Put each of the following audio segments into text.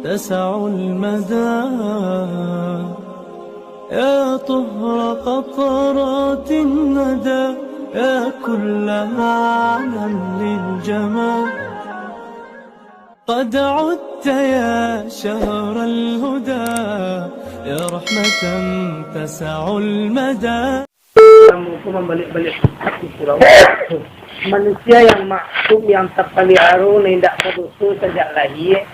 تسع المدى يا طهر قطرات الندى يا كل معنى للجمال قد عدت يا شهر الهدى يا رحمة تسع المدى. Kamu membalik-balik hati surau. Manusia yang maksum, yang terpelihara, tidak berdosa sejak lahir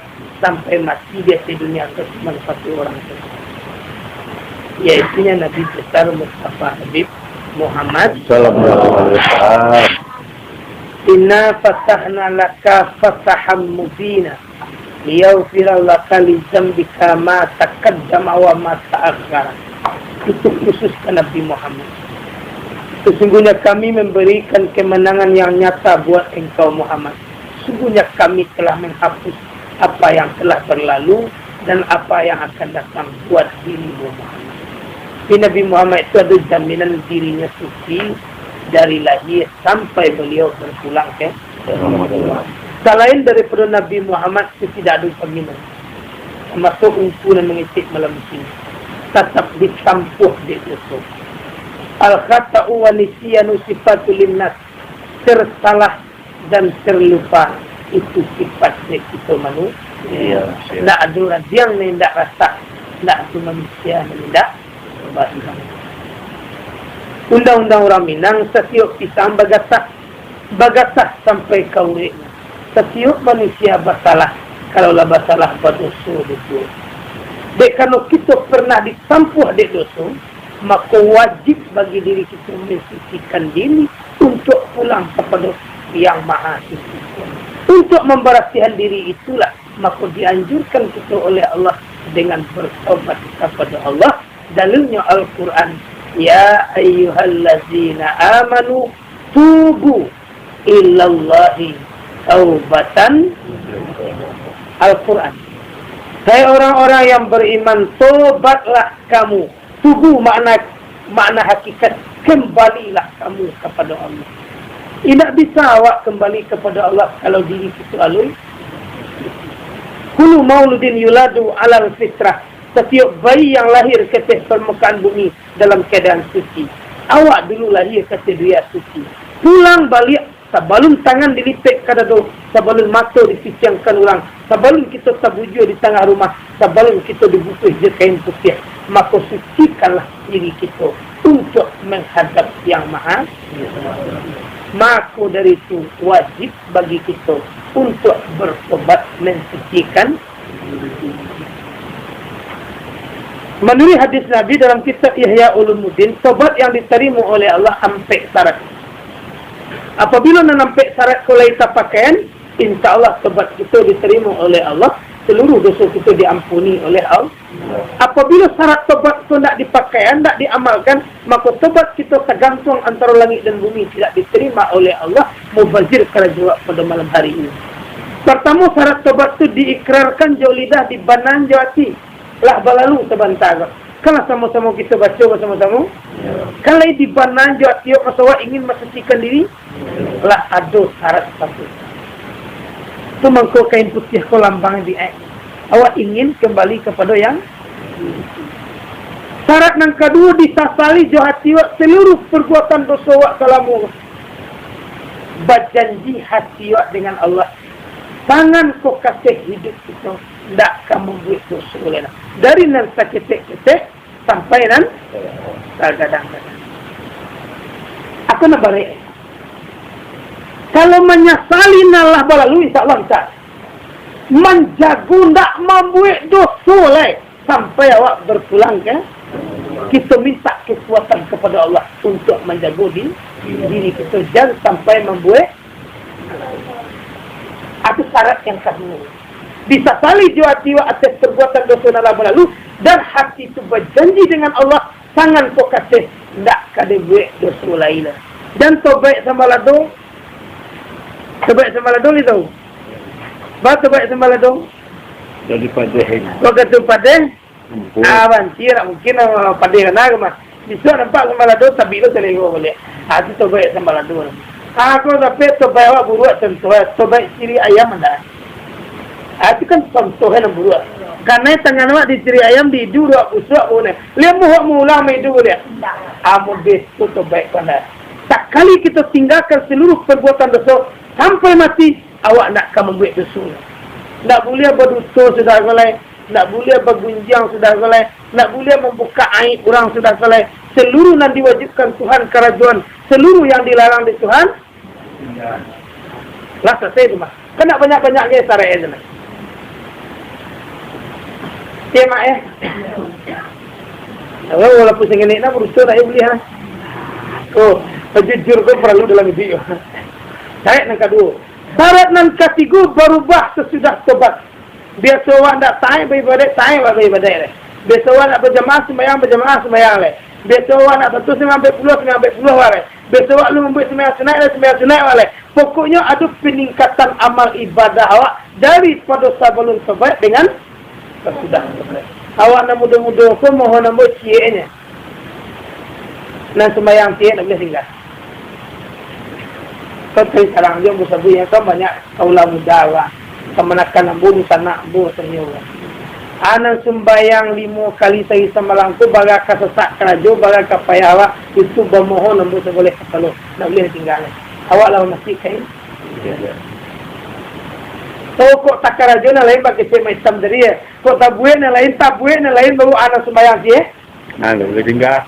sampai mati dia di dunia itu cuma satu orang saja. Iaitunya Nabi besar Mustafa Habib Muhammad sallallahu alaihi wasallam. Inna fatahna laka fatahan mubina liyaghfira laka li dzambika ma taqaddama wa ma ta'akhkhara. Itu khusus ke Nabi Muhammad. Sesungguhnya kami memberikan kemenangan yang nyata buat engkau Muhammad. Sesungguhnya kami telah menghapus apa yang telah berlalu dan apa yang akan datang buat dirimu Muhammad. Nabi Muhammad itu ada jaminan dirinya suci dari lahir sampai beliau berpulang ke Allah. Selain daripada Nabi Muhammad itu tidak ada jaminan. Termasuk himpunan mengecek malam ini. Tetap ditampuh di usul. Al-khata'u wa nisyanu sifatul linnas. Tersalah dan terlupa itu sifat kita manusia. Tak ada orang yang tidak rasa. Tak ada manusia yang tidak rasa. Undang-undang orang Minang setiap pisang bagasah sampai kaurek. Setiap manusia bersalah. Kalaulah bersalah berdosa itu. Dek kalau kita pernah ditampuh di dosa, maka wajib bagi diri kita mensucikan diri untuk pulang kepada Yang Maha Suci. Untuk membersihkan diri itulah maka dianjurkan kita oleh Allah dengan bertobat kepada Allah. Dalilnya Al-Quran, ya ayyuhallazina amanu tubu ilallahi taubatan. Al-Quran, hai orang-orang yang beriman, tobatlah kamu. Tubuh makna hakikat, kembalilah kamu kepada Allah. Tidak bisa awak kembali kepada Allah kalau diri kita alui. Kullu mauludin yuladu alal fitrah. Setiap bayi yang lahir ke atas permukaan bumi dalam keadaan suci. Awak dulu lahir ke atas dia suci. Pulang balik sebelum tangan dilipet ke dada, sebelum mata dipicangkan orang, sebelum kita terbujur di tengah rumah, sebelum kita dibungkus je kain putih, maka sucikanlah diri kita untuk menghadap Yang Maha. Maka dari itu wajib bagi kita untuk bertobat mensucikan. Menurut hadis Nabi dalam kitab Ihya Ulumuddin, tobat yang diterima oleh Allah sampai syarat. Apabila nampak syarat kulaita pakaian, insya Allah tobat kita diterima oleh Allah. Seluruh dosa kita diampuni oleh Allah. Apabila syarat tobat itu tidak dipakaian, tidak diamalkan, maka tobat kita tergantung antara langit dan bumi, tidak diterima oleh Allah. Mubazir kalau jawab pada malam hari ini. Pertama, syarat tobat itu diikrarkan jauh lidah di banan jawati. Lah balalu sebentar. Kalau sama-sama kita baca bersama-sama, kalau di banan jawati masalah ingin mensucikan diri, lah ada syarat satu. Itu mangkuk kain putih ko lambang di air. Awak ingin kembali kepada yang syarat yang kedua disasali hati awak seluruh perbuatan dosa awak kalamu. Berjanji hati awak dengan Allah. Tangan ko kasih hidup kita. Tak kamu buat dosa oleh Allah. Dari nan saketek-ketek sampai nan kadang-kadang. Aku nak balik. Kalau menyesali Allah balalu, insyaAllah bisa. Menjagu tak membuat dosa lah. Sampai awak berpulang ke. Kita minta kekuatan kepada Allah untuk menjaga diri kita. Jangan sampai membuat. Itu syarat yang kedua. Bisa salih jiwa-jiwa atas perbuatan dosa Allah balalu. Dan hati itu berjanji dengan Allah. Tangan kau kasih. Tak kada buat dosa lain. Dan tobat sama ladung. Tobat sama ladung itu. Baca tobat sama ladung. Jadi pada Kau kata pada awan tidak mungkin pada kena mah. Bisa nampak sama ladung tapi itu selingkuh boleh. Hati tobat sama ladung. Aku tapi tobat awak buruak tentu. Tobat ciri ayam anda. Itu kan contohnya buruak. Karena tangan awak diceri ayam di dulu aku suap boleh. Lihat muhak mulah mai dulu dia. Amun bestu tu baik pada. Tak kali kita tinggalkan seluruh perbuatan dosa sampai mati, awak nak akan membuat dosa. Tak boleh berdosa sudah selesai. Tak boleh bergunjang sudah selesai. Tak boleh membuka aib orang sudah selesai. Seluruh yang diwajibkan Tuhan kerajaan, seluruh yang dilarang di Tuhan, lah selesai tu mah. Kena banyak-banyak ke sarai aja lah. Tema walaupun saya nak berusaha tak boleh lah. Oh, jujur kau perlu dalam video. Syarat yang kedua, syarat yang ketiga berubah sesudah tobat. Biasa orang tak tahu beribadat, biasa orang nak berjamaah sembahyang le. Biasa orang nak betul sembahyang berpuluh le. Biasa orang lu membuat sembahyang sunat le. Pokoknya ada peningkatan amal ibadah awak daripada sebelum tobat dengan sudah. Awak nak muda-muda pun mohon nak buat cieknya. Nak sembahyang ciek nak boleh tinggal. Kau sekarang dia bersabu yang kau banyak kaulah muda awak. Kau menakan ambu sana ambu senyum. Anak sembahyang 5 kali sehari semalam tu bagai kesesak kerajo bagai kapaya awak itu bermohon ambu boleh ketelu nak boleh tinggal. Awak lah masih kain. Kok tak kerajo na lain bagi saya macam dari ya. Kok tak buat na lain baru anak sembahyang dia. Nah, boleh tinggal.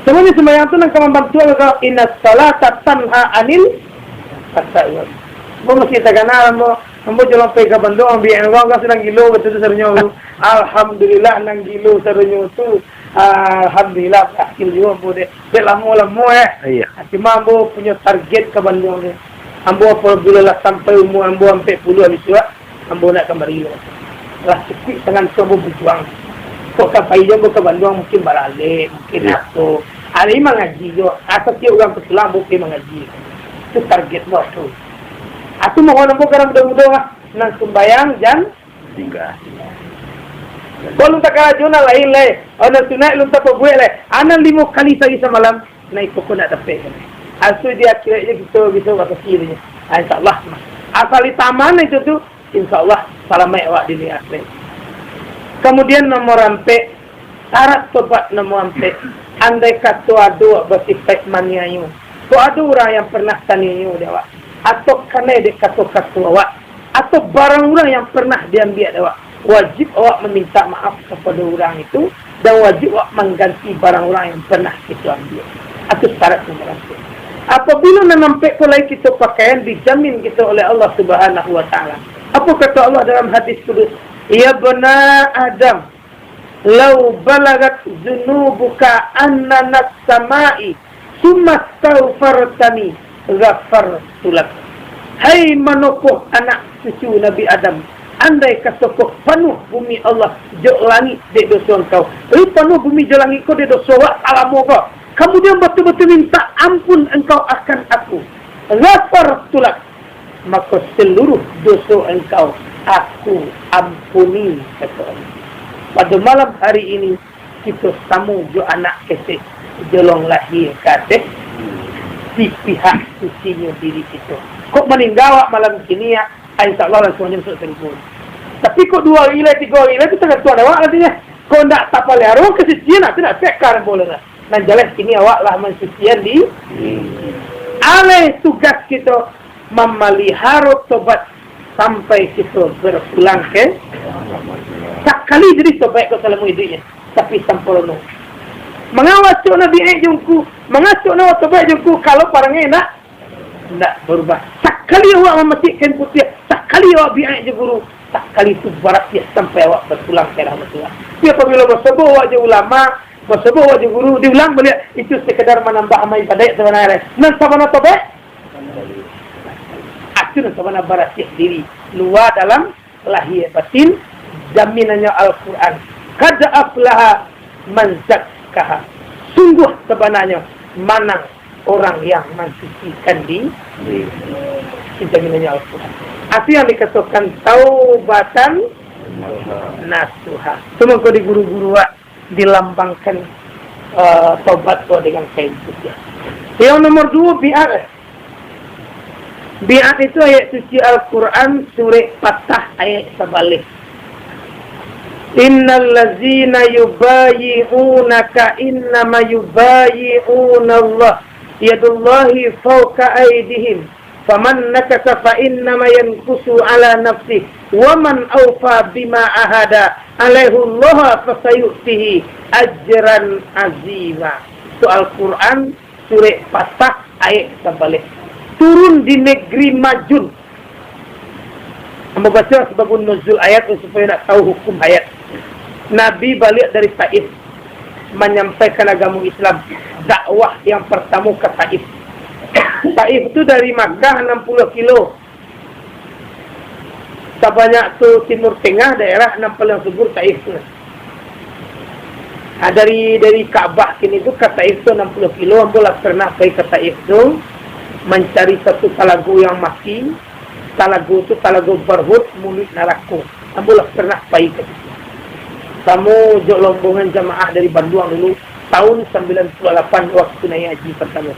Semuanya sembahyang tu nak membantu kalau inna salata tanha anil fahsya'i. Bo mesti tak kenal ambo jalan pergi ke Bandung ambil orang kan sedang gilo betul serunya tu. Alhamdulillah nang gilo serunya tu. Alhamdulillah akhir juga ambo deh. Lama Iya. Cuma ambo punya target ke Bandung ni. Ambo apabila lah sampai umur ambo 40 habis juga, ambo nak kembali lah cukup dengan ambo berjuang. Kok sampai jam ke Bandung mungkin balik, mungkin aku. Ada yang mengaji juga. Asal tiap orang Islam mungkin mengaji. Itu target bos tu. Aku mohon ambo kerana muda-muda lah. Nang sembayang jan Tinggal. Kalau tak kerajaan lain lah. Orang sunat lu tak buat lah. Anak 5 kali sehari semalam naik pokok nak dapat. Asal dia akhirnya kita bisa kata kirinya. InsyaAllah. Asal di taman itu tu, insyaAllah selamat awak di akhirat. Kemudian nomor rampek, syarat tobat nomor rampek. Andai kata ada bersifat maniayu. Kau ada orang yang pernah taniyu dia awak. Atau kena dia kata-kata awak. Atau barang orang yang pernah diambil awak. Wajib awak meminta maaf kepada orang itu. Dan wajib awak mengganti barang orang yang pernah kita ambil. Itu syarat nomor rampek. Apabila menampak pulai kita pakaian dijamin kita oleh Allah Subhanahu wa taala. Apa kata Allah dalam hadis qudus? Ya bani Adam, law balagat dzunubuka annanas samai, summa astaghfartani, ghafartu lak. Hai manusia anak cucu Nabi Adam, andai kata kau penuh bumi Allah jauh langit dek dosa engkau. Penuh bumi jauh langit kau dek dosa wak alamu kau. Kemudian betul-betul minta ampun engkau akan aku. Ghafartu lak. Maka seluruh dosa engkau aku ampuni, kata Allah. Pada malam hari ini kita sambung jo anak kesek jolong lahir kata di pihak sucinya diri kita. Kok meninggal malam ini ya, insyaAllah langsung masuk telefon. Tapi kok 2 hari 3 hari itu sangat tuan awak nantinya. Kok tak tapal arwah kesucian nak tidak sekar boleh lah. Nah jelas ini awak lah mensucian di alih tugas kita memelihara tobat sampai kita berulang ke tak kali jadi tobat kau selama hidupnya tapi sempurna. Mengawas cok Nabi jungku, mengasuk nak tobat jungku kalau parangnya nak berubah. Tak kali awak memetikkan putih, tak kali awak biar je guru, tak kali itu barat dia sampai awak berpulang ke rahmatullah. Tapi apabila bersebuah awak je ulama, bersebuah awak je guru, diulang balik itu sekedar menambah amal ibadah sebenarnya. Nan sabana tobat akhirnya sabana bersih diri luar dalam lahir batin. Jaminannya Al-Quran, qad aflaha man zakkaha, sungguh sebenarnya menang orang yang mensucikan diri. Jaminannya Al-Quran. Itu yang dikatakan taubatan nasuha. Cuma kau di guru-guru dilambangkan taubat kau dengan kain putih. Yang nomor 2 bi'at. Bi'at itu ayat suci Al-Quran surah Fatah ayat 11. Innal ladzina yubayyi'unaka innama yubayyi'una Allah yadullahi fawqa aydihim faman nakasa fa innama yankusu ala nafsihi wa man awfa bima ahada alaihi Allah fasayutihi ajran azima. Itu Al-Quran surah Fatah ayat sebalik. Turun di negeri Majun. Amba baca sebabun nuzul ayat supaya nak tahu hukum ayat. Nabi balik dari Taif menyampaikan agama Islam, dakwah yang pertama ke Taif. Taif itu dari Makkah 60 kilo. Sebanyak tu timur tengah daerah 6 paling subur Taif tu. Dari Kaabah kini tu ke Taif tu 60 kilo. Ambil pernah pergi ke Taif tu mencari satu talagu yang mati. Talagu tu talagu berhut mulut neraka. Ambil pernah pergi ke situ. Kamu jok lombongan jamaah dari Bandung dulu tahun 98 waktu naik haji pertama.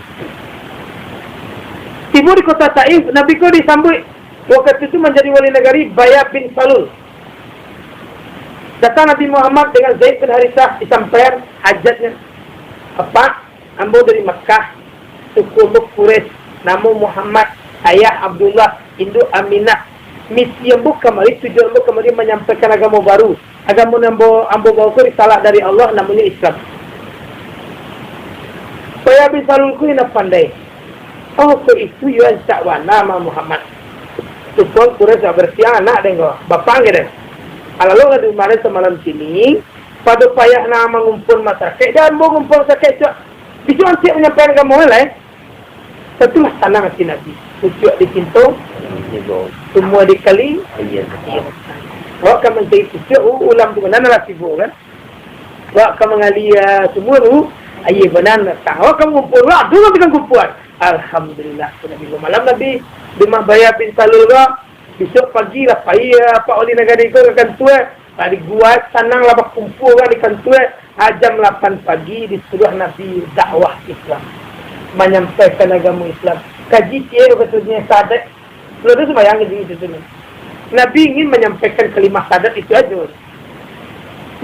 Tiba di kota Taif, Nabi ko disambut. Waktu itu menjadi wali negari Bayah bin Salul. Datang Nabi Muhammad dengan Zaid bin Harithah disampaikan hajatnya. Apa? Ambo dari Makkah, suku Quraisy, nama Muhammad, ayah Abdullah, induk Aminah. Misi ambo kemari, tujuan ambo kemari menyampaikan agama baru. Agama ambo bawa ko risalah dari Allah namanya Islam. Bayah bin Salul ko ina pandai. Oh, ko itu yuan sakwa nama Muhammad. Tuan Quraisy bersiang anak dengo, bapak ngene. Alalu ngadu malam semalam sini, pada payah nama ngumpul masyarakat dan mau ngumpul sakit cak. Bijuan cik menyampaikan kamu oleh. Setelah tanah hati Nabi. Ucuk di pintu, semua dikali. Wak kamu mencari ucuk, ulam tu benar lah sibuk kan. Wak kamu mengalia semua tu, ayah benar datang. Wak kamu ngumpul, wak dulu kita kumpulan. Alhamdulillah, Nabi malam Nabi di Bayah bin Salul ga besok pagi lah payah Pak Wali Negara itu akan tua di gua sanang lah berkumpul kan di kantua jam 8 pagi disuruh Nabi dakwah Islam menyampaikan agama Islam kaji dia betulnya sadat lalu sembahyang di itu Nabi ingin menyampaikan kalimat sadat itu aja.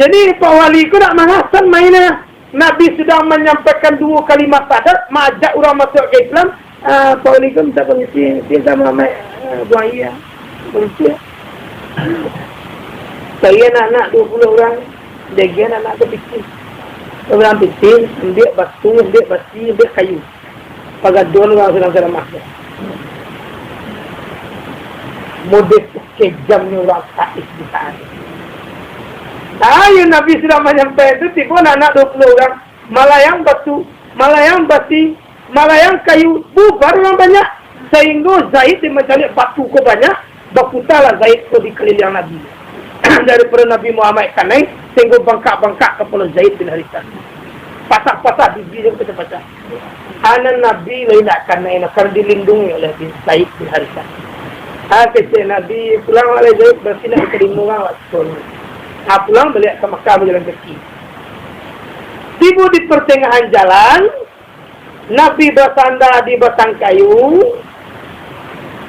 Jadi Pak Wali itu nak mengasan mainnya Nabi sudah menyampaikan 2 kalimat sadat, mengajak orang masuk ke Islam. Pak Wali itu minta permisi, minta Muhammad buaya, permisi. Saya anak-anak 20 orang, bagian anak tu bikin. Orang bikin, ambil batu, ambil besi, ambil kayu. Pagadon orang sedang-sedang masuk. Model kejamnya orang Taif di saat itu. Yang Nabi sudah menyampaikan itu, tiba anak 20 orang, malayang batu, malayang besi, malayang kayu, bubar orang banyak. Sehingga Zaid yang mencari batu ko banyak, berputalah Zaid ko di keliling Nabi. Daripada Nabi Muhammad kanai, sehingga bangkak-bangkak kepala Zaid bin Harithah. Patah-patah bibir yang kita baca. Anak Nabi lain nak kanai, karena dilindungi oleh Zaid bin Harithah. Kata Nabi pulang oleh Zaid, berarti nak kelima orang waktu itu. Pulang balik ke Makkah berjalan kaki. Tiba di pertengahan jalan, Nabi bersandar di batang kayu.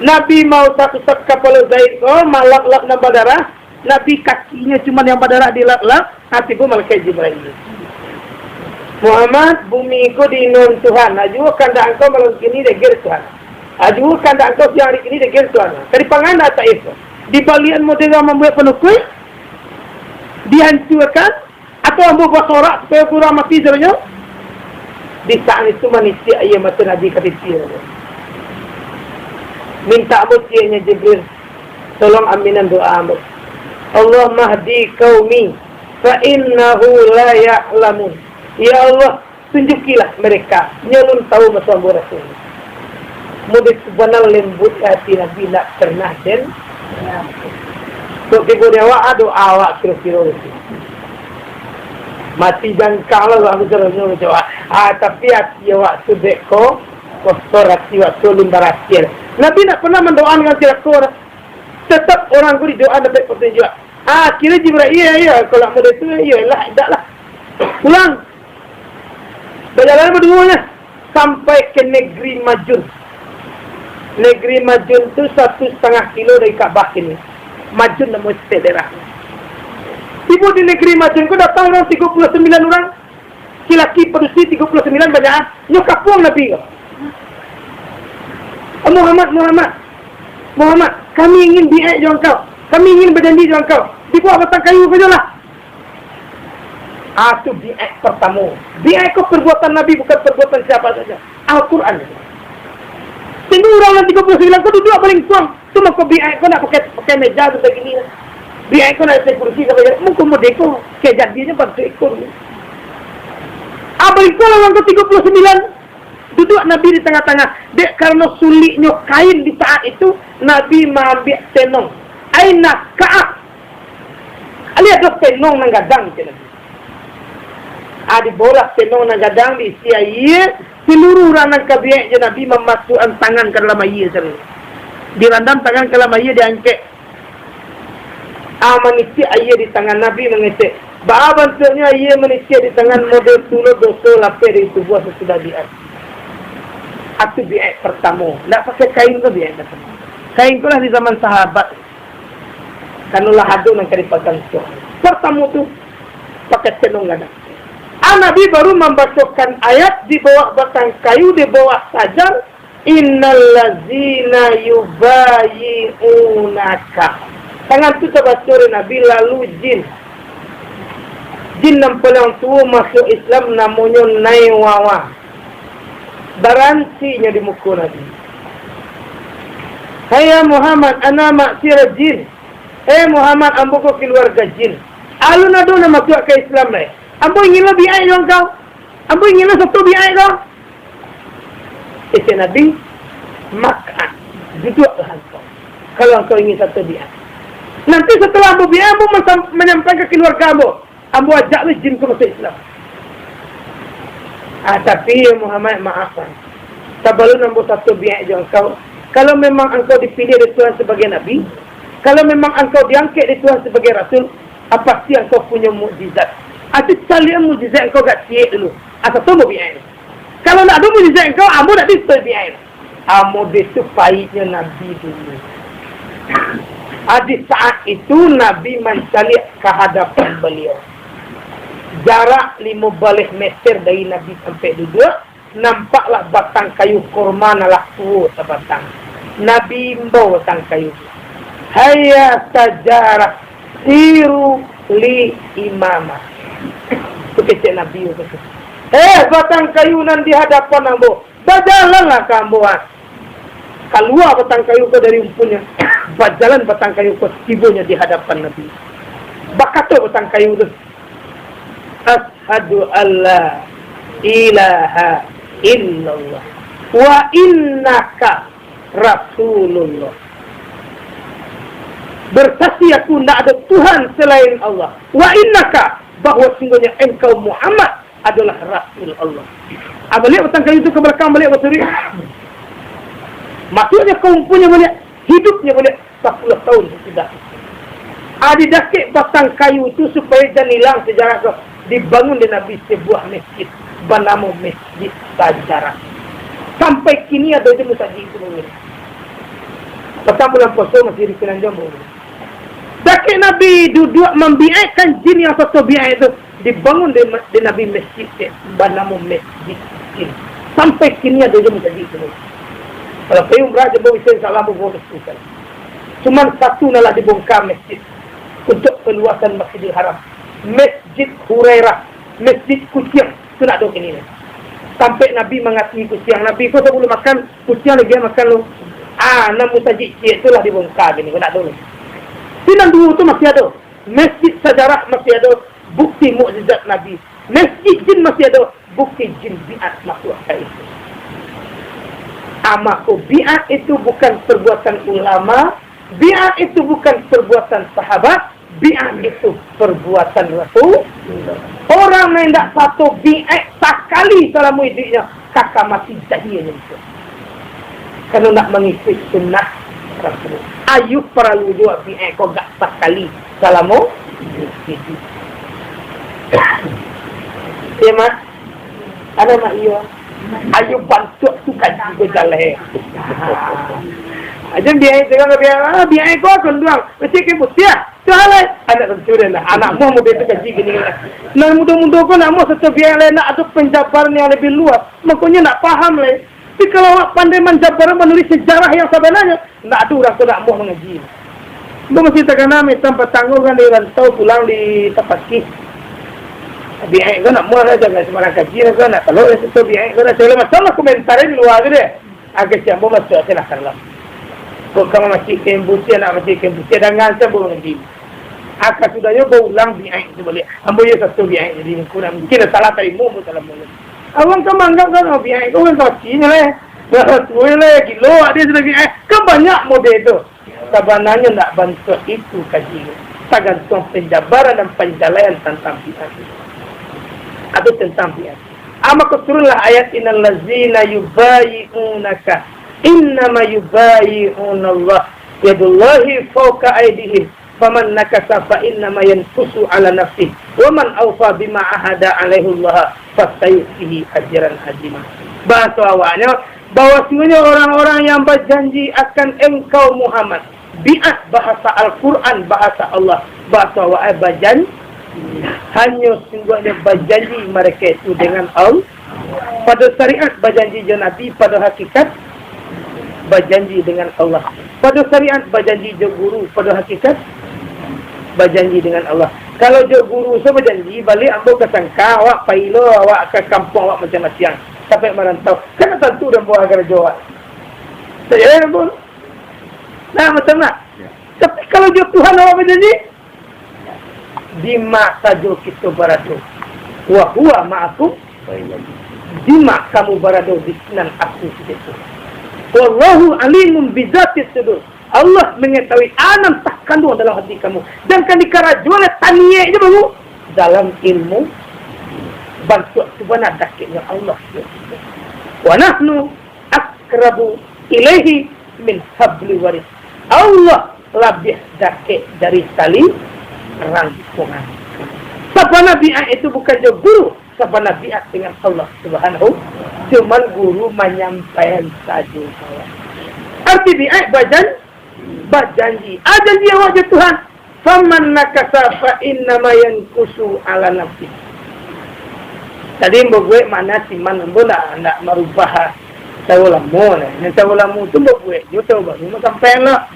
Nabi mau satu-satu kepala Zaid malak-lak dan berdarah. Nabi kakinya cuma yang berdarah dilak-lak. Tiba malaikat Jibril. Muhammad, bumi ku dinun Tuhan. Aju kanda engkau malam kini degir Tuhan. Aju kanda engkau siang hari kini degir Tuhan. Dari pangan tak itu. Di balian model membuat penukui. Dihancurkan atau ambo bersorak supaya kurang mati sebenarnya. Di saat itu manusia ia mata Nabi kata minta ambo tianya Jibril tolong aminan doa ambo. Allah mahdi qaumi fa innahu la ya'lamun. Ya Allah tunjukilah mereka nyelun tahu masa ambo rasul. Mudah sebenar lembut hati Nabi nak pernah dan tiba awak ada awak kira-kira itu. Mati jangkang lah aku terusnya jawab. Tapi hati awak tu deko kotor hati awak tu limbar hati. Nabi nak pernah mendoakan dengan kira-kira. Tetap orang tu doa dapat petunjuk. Kira Jibril iya kalau muda itu iyalah tak lah. Pulang. Berjalan berduanya sampai ke negeri Majun. Negeri Majun tu 1,5 kilo dari Kaabah ini. Majun nama daerah. Ibu di negeri Majun ko datang orang 39 orang. Laki-laki produksi 39 banyak. Nyokap puang Nabi ko. Muhammad, kami ingin bi'ai dengan kau. Kami ingin berjanji dengan kau. Dibuat batang kayu saja lah. Itu bi'ai pertama. Bi'ai ko perbuatan Nabi, bukan perbuatan siapa saja. Al-Quran. Tengok orang yang 39 kau duduk paling tuang. Cuma kau bi'ai kau nak pakai meja tu begini. Bi'ai kau nak pakai kursi kau begini. Mungkin mau deko. Kejadiannya pada ekor. Paling kau orang ke 39. Duduk Nabi di tengah-tengah. Dek karena sulitnya kain di saat itu, Nabi mengambil tenong. Aina ka'ah. Lihat ada tenong nang gadang je Nabi. Di bola tenong nang gadang di isi air. Seluruh orang nang kabiak je Nabi memasukkan tangan ke dalam air sana. Dirandam tangan ke dalam air, diangkat. Menisi air di tangan Nabi mengetik. Bahawa bentuknya ia menisi di tangan model tuluh dosa lapar dari tubuh sesudah bi'at. Itu bi'at pertama. Tak pakai kain tu bi'at pertama. Kain tu lah di zaman sahabat. Kanulah hadu yang keripakan itu. Pertama tu pakai tenung gadang. Nabi baru membacakan ayat di bawah batang kayu, di bawah sajar. Innallazina yubayi'unaka. Tangan tu terbaca Nabi, lalu jin yang paling tua masuk Islam namanya Naiwawa. Baransinya di muka Nabi. Hai Muhammad, ana maksir jin. Muhammad, ambo ko keluarga jin. Alun ado na masuk ke Islam lai. Ambo ingin lebih bi'ai dong kau. Ambo ingin satu bi'ai dong. Nabi, maka duduklah kau. Kalau kau ingin satu bi'ai. Nanti setelah ambo bi'ai, ambo menyampaikan ke keluarga ambo. Ambo ajaklah jin ke masuk Islam. Tapi Muhammad, maafkan. Sebelum ambo satu bi'ai dong kau. Kalau memang engkau dipilih oleh Tuhan sebagai Nabi, kalau memang engkau diangkat oleh Tuhan sebagai Rasul, pasti engkau punya mukjizat. Sekalian mukjizat engkau gak siap dulu. Asal tu mau bi'ai. Kalau nak ada mukjizat engkau, ambo nak disebut bi'ai. Ambo itu pahitnya Nabi dulu. Di saat itu Nabi mencari ke hadapan beliau. Jarak 15 meter dari Nabi sampai duduk. Nampaklah batang kayu kurma nalah tua sebatang. Nabi membawa batang kayu. Hayya sajarah siru li imamah. Itu kecil Nabi itu. Batang kayu nan di hadapan ambo. Berjalanlah ke ambo. Keluar batang kayu ko dari umpunya. Berjalan batang kayu ko tibonya di hadapan Nabi. Bakato batang kayu itu. Ashhadu alla ilaha illallah wa innaka rasulullah. Bersaksi aku tidak ada Tuhan selain Allah. Wa innaka, bahwa sungguhnya engkau Muhammad adalah Rasul Allah. Balik batang kayu itu ke belakang, balik baturi. Maksudnya kaum punya balik, hidupnya balik 40 tahun sudah. Didakik batang kayu itu supaya jangan hilang sejarah kau. Dibangun di Nabi sebuah masjid bernama Masjid Sajarah. Sampai kini ada je masjid itu begini. Petang bulan puasa masih di Kelantan begini. Dakik Nabi duduk membiaikan jin yang satu biai itu. Dibangun di Nabi Masjid bernama Masjid Jin. Sampai kini ada je masjid itu begini. Kalau pergi umrah je bawa Islam salam bawa Islam. Cuma satu nalah dibongkar masjid untuk perluasan Masjidil Haram. Masjid Hurairah, Masjid Kucing, itu nak duduk ini. Sampai Nabi mengasihi kucing. Nabi kau tak boleh makan, kucing lagi makan lu. Nama masjid itulah dibongkar gini, kau nak duduk. Sinan dulu tu masih ada. Masjid Sajarah masih ada bukti mukjizat Nabi. Masjid Jin masih ada bukti jin bi'at makhluk itu. Maka bi'at itu bukan perbuatan ulama, bi'at itu bukan perbuatan sahabat, bi'at itu perbuatan Rasul. Orang yang tidak satu bi'at sekali dalam hidupnya, kakak mati jahilnya itu. Kalau nak mengikuti sunnah Rasul, Ayub perlu juga bi'at kau gak sekali dalam hidup. Ya mak, ada mak iya. Ayub bantu tu kaji berjalan. Ajem biaya tengok biaya kau akan doang. Mesti ke putih. Tu halai. ada tentu dia lah. Anak mu muda itu kaji gini lah. Nah muda-muda kau nak mau satu biar lain nak ada penjabaran yang lebih luas. Makanya nak faham lah. Tapi kalau awak pandai menjabar menulis sejarah yang sebenarnya, nak ada orang tu nak mau mengaji. Itu mesti terkena tempat tanggung kan di rantau pulang di Tapaki. Biaya kau nak mau lah jangan sembarang kaji kau nak kalau itu biaya kau nak segala masalah komentarin di luar tu deh. Agak siapa masuk saya nak kalau. Kau kamu masih kembusi nak masih kembusi dan ngancam boleh mengaji. Akak sudahnya berulang biaya itu boleh. Ambo ya satu biaya jadi kurang mungkin salah tarimu salah boleh. Awang kau anggap kan biaya kau kan tokinya lah. Tuh lah kilo ada sudah biaya. Kan banyak model itu. Sebenarnya nak bantu itu kaji. Tergantung penjabaran dan penjalaian tentang biaya. Atau tentang biaya. Maka turunlah ayat innal ladzina yubayyi'unaka innama yubayyi'una Allah yadullahi fawqa aydihim faman nakasa fa innama yankusu ala nafsihi wa man awfa bima ahada alaihi Allah fasayutihi ajran azima. Bahasa awalnya bahwasanya orang-orang yang berjanji akan engkau Muhammad bi'at bahasa Al-Quran bahasa Allah bahasa awal berjanji hanya sungguhnya berjanji mereka itu dengan Allah pada syariat berjanji dengan Nabi pada hakikat berjanji dengan Allah pada syariat berjanji dengan guru pada hakikat berjanji dengan Allah. Kalau je guru saya berjanji balik ambil ke sangka awak pailo awak ke kampung awak macam-macam sampai merantau kena tentu dan buat agar jawab saya pun nah macam nak tapi kalau je Tuhan awak berjanji Dima sajo kita berada wa huwa ma'akum dima kamu berada di sinan aku situ wallahu alimun bizatis sudur Allah mengetahui anam tak kandung dalam hati kamu dan kan dikarajual taniye je baru dalam ilmu bantu subhana dakiknya Allah wa nahnu akrabu ilaihi min habli waris Allah lebih dakik dari tali rangkungan. Siapa Nabi itu bukan je guru. Siapa Nabi dengan Allah Subhanahu. Cuma guru menyampaikan saja. Arti bi'at berjanji. Janji awak je Tuhan. Faman nakasa fa innama yankusu ala nafsi. Tadi membuat mana siman bola nak merubah tahu lamu lah. Yang tahu lamu tu membuat. Dia tahu baru sampai lah.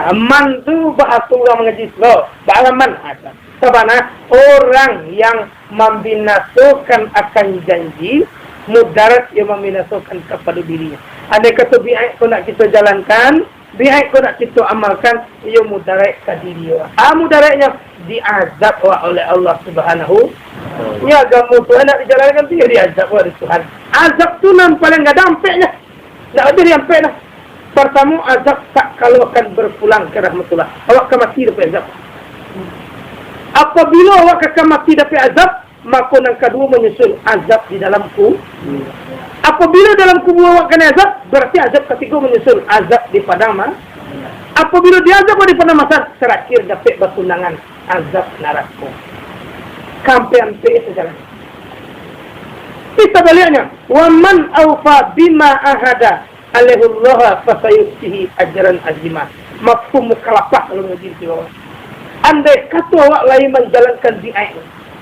Aman tu bahasa orang mengaji slow. Balaman ada. Sebab orang yang membinasakan akan janji, mudarat yang membinasakan kepada dirinya. Andai kata bi'at kau nak kita jalankan, bi'at kau nak kita amalkan, ia mudarat ke diri orang. Mudaratnya diazab oleh Allah Subhanahu. Ya agama Tuhan nak dijalankan tu, dia diazab oleh Tuhan. Azab tu paling gak dampaknya. Tak ada diampak dah. Pertama azab tak kalau akan berpulang ke rahmatullah. Awak akan mati dapat azab. Apabila awak akan mati dapat azab, maka yang kedua menyusul azab di dalam kubur. Apabila dalam kubur awak kena azab, berarti azab ketiga menyusul azab di padang mahsyar. Apabila diazab di padang mahsyar, terakhir dapat bertunangan azab neraka. Kampai-ampai sejalan. Kita baliknya, wa man awfa bima ahada alaihullah fasayutihi ajran azima. Mafhum mukalafah kalau mengaji di bawah. Andai kata awak lain menjalankan bi'at,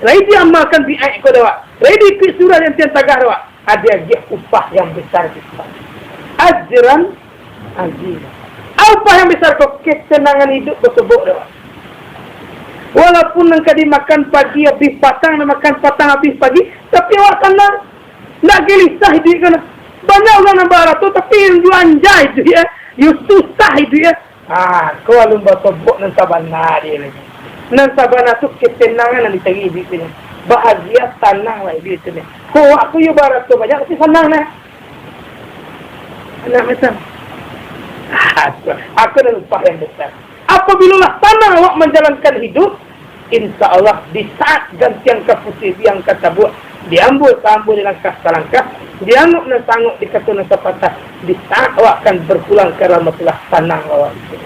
lain diamalkan bi'at kau awak, lain di surah yang tiang tagah awak, ada dia upah yang besar kita. Ajran azima. Upah yang besar kau ketenangan hidup bersebut awak. Walaupun engkau dimakan pagi habis patang, makan patang habis pagi, tapi awak tenang. Nak gelisah hidup kan. Banyak orang nampak ratu, tapi yang anjay itu ya. You susah itu ya. Kau alun bersebut nan sabana dia lagi. Nan sabana tu ketenangan yang dicari hidup ni. Bahagia, tenang lah hidup ni. Kau aku you barato banyak, tapi senang lah. Anak macam. Aku dah lupa yang besar. Apabila tanah awak menjalankan hidup, insya Allah di saat gantian keputus yang kata buat, diambil dengan langkah-langkah, dianggap dan sanggup dikata dan sepatah, di saat awak akan berpulang ke rahmatullah, tanang awak itu.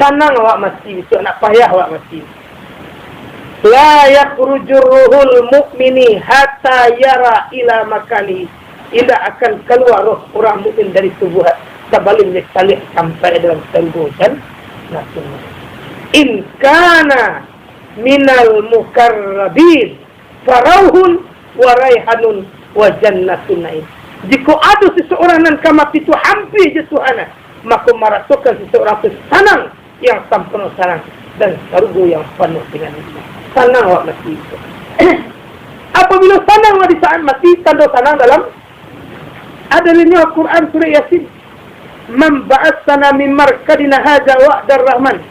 Tanang awak mesti, itu nak payah awak mesti. La yakhrujur ruhul mu'mini hatta yara ila makani. Tidak akan keluar roh orang mukmin dari tubuh sebalik salih sampai dalam tenggokan nafsu. in kana minal mukarrabin farauhun wa raihanun wa jannatun naim. Jika ada seseorang yang kamati itu hampir je Tuhan, maka merasukan seseorang itu senang yang sempurna senang dan surga yang penuh dengan nikmat. Senang awak mati itu. Apabila senang di saat mati, tanda senang dalam adanya Al-Quran surah Yasin. Man ba'atsana min markadina hadza wa'dar rahman.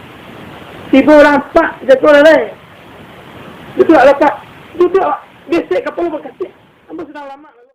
Tiba orang pak jatuh orang lain. Duduk letak. Duduk besek kepala berkasih. Ambil sudah lama.